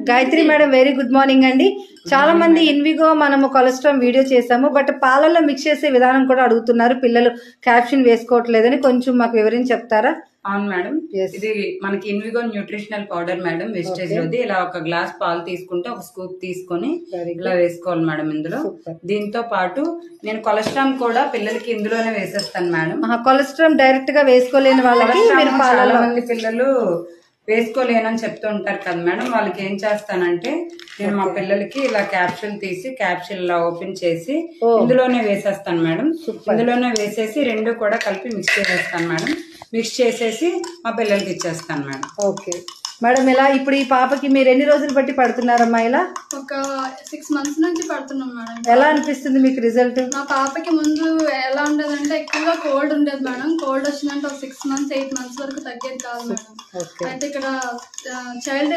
Gayatri madam very good morning అండి. చాలా మంది ఇన్విగో మనము కొలెస్ట్రాల్ వీడియో చేసాము, బట్ పాలల్లో మిక్స్ చేసే విధానం కూడా అడుగుతున్నారు. పిల్లలు క్యాప్షన్ వేసుకోవట్లేదని కొంచెం మాకు వివరించి చెప్తారా? అవును మేడం, ఇది మనకి ఇన్విగో న్యూట్రిషనల్ పౌడర్ మేడం, వెజిటేజ్ లోది. ఇలా ఒక గ్లాస్ పాలు తీసుకుంటే ఒక స్కూప్ తీసుకొని ఇలా వేసుకోవాలి మేడం ఇందులో. దీంతో పాటు నేను కొలెస్ట్రాల్ కూడా పిల్లలకి ఇందులోనే వేసేస్తాను మేడం. కొలెస్ట్రాల్ డైరెక్ట్ గా వేసుకోలేని వాళ్ళకి చాలా మంది పిల్లలు వేసుకోలేనని చెప్తూ ఉంటారు కదా మేడం, వాళ్ళకి ఏం చేస్తానంటే నేను మా పిల్లలకి ఇలా క్యాప్సూల్ తీసి క్యాప్సూల్ ఇలా ఓపెన్ చేసి ఇందులోనే వేసేస్తాను మేడం. ఇందులోనే వేసేసి రెండు కూడా కలిపి మిక్స్ చేసేస్తాను మేడం. మిక్స్ చేసేసి మా పిల్లలకి ఇచ్చేస్తాను మేడం. ఓకే మేడం, ఇలా ఇప్పుడు ఈ పాపకి మీరు ఎన్ని రోజులు బట్టి పడుతున్నారమ్మా? ఇలా ఒక 6 months నుంచి పడుతున్నాం మేడం. ఎలా అనిపిస్తుంది మీకు రిజల్ట్? మా పాపకి ముందు ఎలా ఉండేదంటే ఎక్కువగా కోల్డ్ ఉండేది మేడం. కోల్డ్ వచ్చిందంటే ఒక 6 months 8 months వరకు తగ్గేది కాదు మేడం. అయితే ఇక్కడ చైల్డ్